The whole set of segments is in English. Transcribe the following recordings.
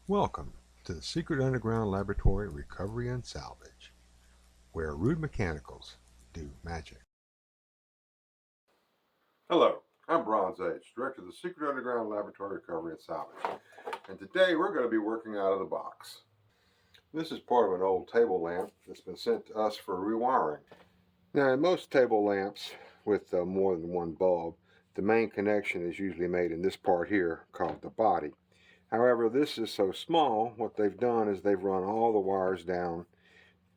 Welcome to the Secret Underground Laboratory Recovery and Salvage, where rude mechanicals do magic. Hello, I'm Bronze Age, Director of the Secret Underground Laboratory Recovery and Salvage, and today we're going to be working out of the box. This is part of an old table lamp that's been sent to us for rewiring. Now, in most table lamps with more than one bulb, the main connection is usually made in this part here called the body. However, this is so small, what they've done is they've run all the wires down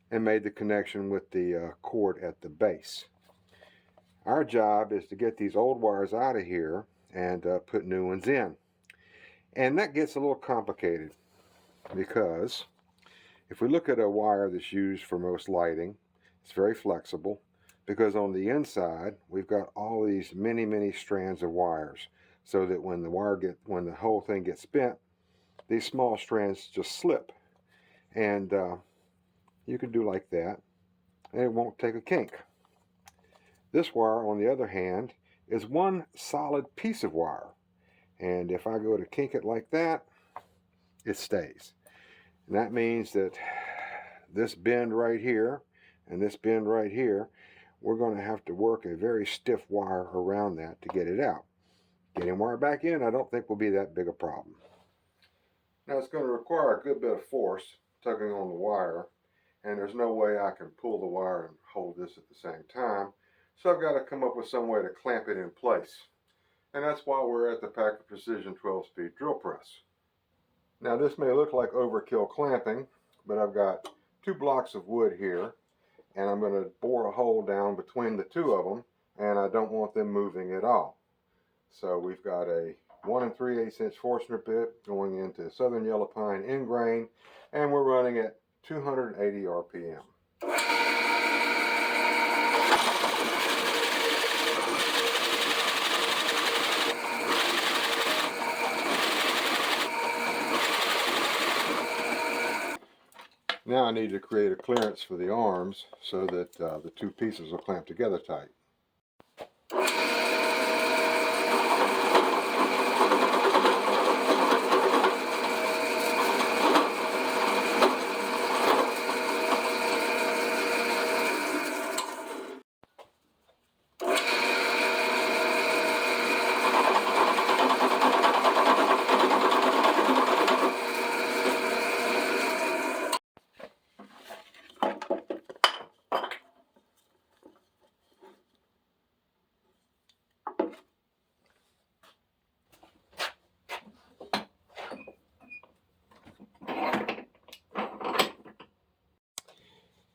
and made the connection with the cord at the base. Our job is to get these old wires out of here and put new ones in. And that gets a little complicated because if we look at a wire that's used for most lighting, it's very flexible because on the inside we've got all these many strands of wires, so that when the whole thing gets bent, these small strands just slip, and you can do like that and it won't take a kink. This wire, on the other hand, is one solid piece of wire, and if I go to kink it like that, it stays. And that means that this bend right here and this bend right here, we're going to have to work a very stiff wire around that to get it out. Getting wire back in, I don't think will be that big a problem. Now, it's going to require a good bit of force tugging on the wire, and there's no way I can pull the wire and hold this at the same time, so I've got to come up with some way to clamp it in place. And that's why we're at the Packer Precision 12-speed drill press. Now, this may look like overkill clamping, but I've got 2 blocks of wood here, and I'm going to bore a hole down between the 2 of them, and I don't want them moving at all. So we've got a 1 3/8 inch Forstner bit going into Southern Yellow Pine end grain, and we're running at 280 RPM. Now I need to create a clearance for the arms so that the 2 pieces will clamp together tight.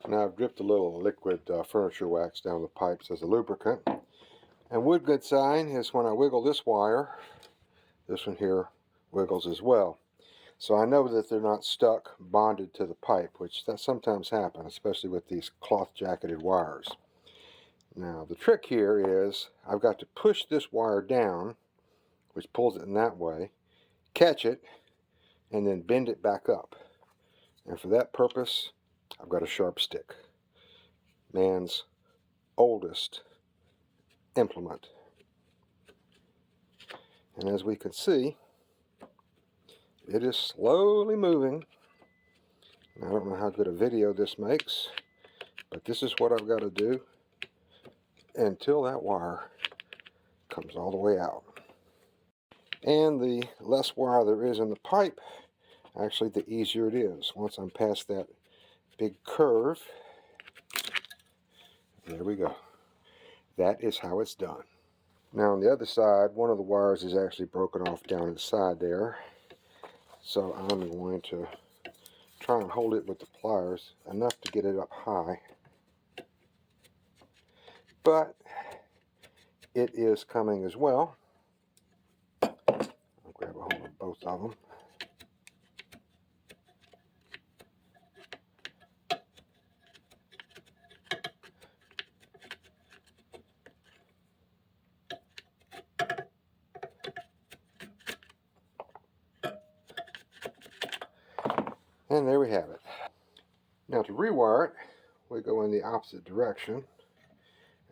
Now I've dripped a little liquid furniture wax down the pipes as a lubricant. And one good sign is when I wiggle this wire, this one here wiggles as well. So I know that they're not stuck, bonded to the pipe, which that sometimes happens, especially with these cloth jacketed wires. Now the trick here is I've got to push this wire down, which pulls it in that way, catch it, and then bend it back up. And for that purpose, I've got a sharp stick. Man's oldest implement. And as we can see, it is slowly moving. I don't know how good a video this makes, but this is what I've got to do until that wire comes all the way out. And the less wire there is in the pipe, actually the easier it is. Once I'm past that big curve, there we go. That is how it's done. Now on the other side, one of the wires is actually broken off down the side there. So I'm going to try and hold it with the pliers enough to get it up high. But it is coming as well. I'll grab a hold of both of them. And there we have it. Now to rewire it, we go in the opposite direction,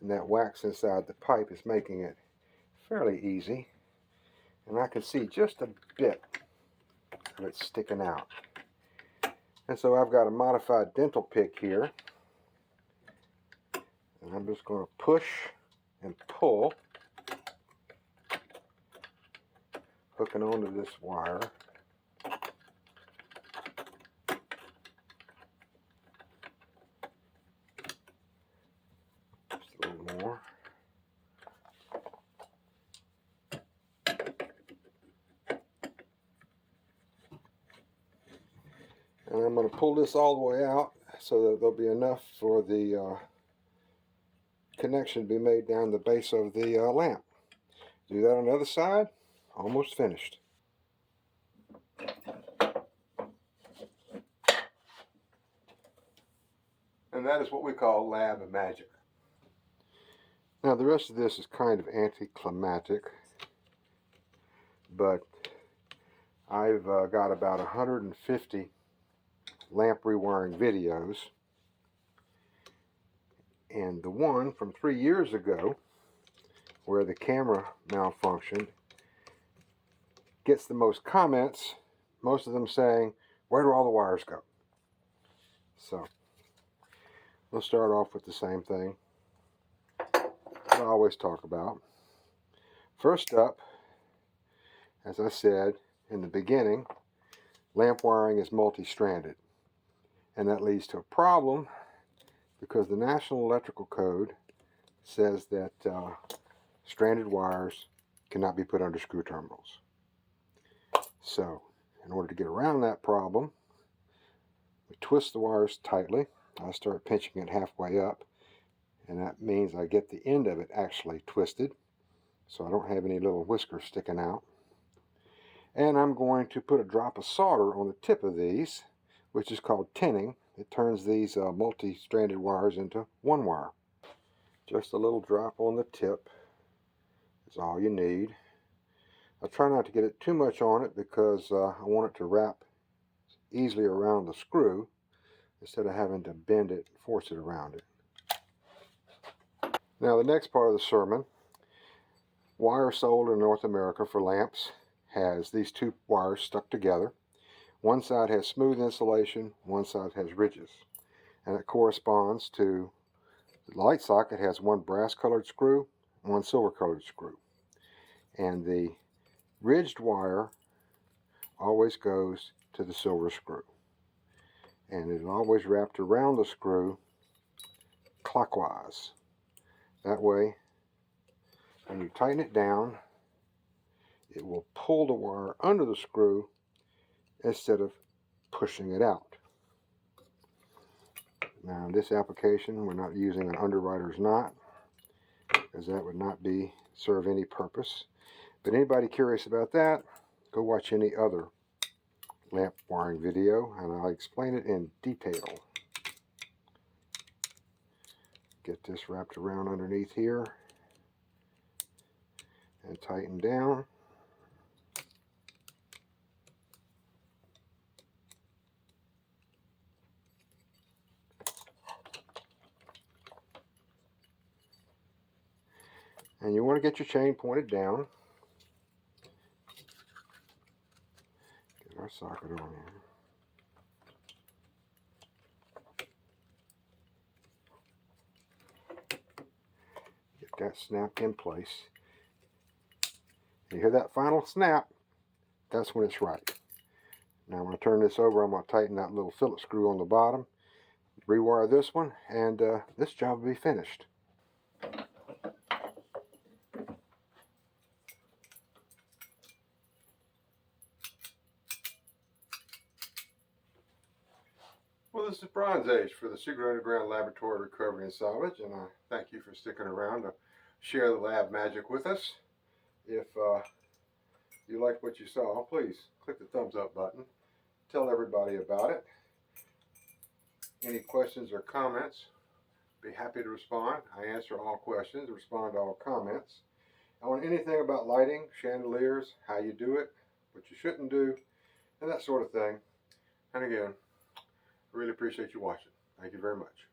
and that wax inside the pipe is making it fairly easy. And I can see just a bit of it sticking out. And so I've got a modified dental pick here. And I'm just going to push and pull, hooking onto this wire. Just a little more. And I'm going to pull this all the way out so that there'll be enough for the connection to be made down the base of the lamp. Do that on the other side. Almost finished. And that is what we call lab magic. Now the rest of this is kind of anticlimactic, but I've got about 150 lamp rewiring videos, and the one from 3 years ago where the camera malfunctioned gets the most comments, most of them saying, where do all the wires go? So we'll start off with the same thing that I always talk about. First up, as I said in the beginning, lamp wiring is multi-stranded, and that leads to a problem because the National Electrical Code says that stranded wires cannot be put under screw terminals. So in order to get around that problem, we twist the wires tightly. I start pinching it halfway up, and that means I get the end of it actually twisted so I don't have any little whiskers sticking out. And I'm going to put a drop of solder on the tip of these, which is called tinning. It turns these multi-stranded wires into one wire. Just a little drop on the tip is all you need. I try not to get it too much on it because I want it to wrap easily around the screw instead of having to bend it and force it around it. Now the next part of the sermon, wire sold in North America for lamps has these two wires stuck together. One side has smooth insulation, one side has ridges, and it corresponds to the light socket has one brass colored screw, one silver colored screw, and the ridged wire always goes to the silver screw, and it is always wrapped around the screw clockwise. That way, when you tighten it down, it will pull the wire under the screw instead of pushing it out. Now in this application, we're not using an underwriter's knot, because that would not serve any purpose. But anybody curious about that, go watch any other lamp wiring video and I'll explain it in detail. Get this wrapped around underneath here and tighten down. And you want to get your chain pointed down. Get our socket on here. Get that snapped in place. You hear that final snap, that's when it's right. Now I'm going to turn this over. I'm going to tighten that little fillet screw on the bottom, rewire this one, and this job will be finished. Well, this is Bronze Age for the Secret Underground Laboratory Recovery and Salvage, and I thank you for sticking around to share the lab magic with us. If you liked what you saw, please click the thumbs up button. Tell everybody about it. Any questions or comments, be happy to respond. I answer all questions, respond to all comments. On anything about lighting, chandeliers, how you do it, what you shouldn't do, and that sort of thing. And again, I really appreciate you watching. Thank you very much.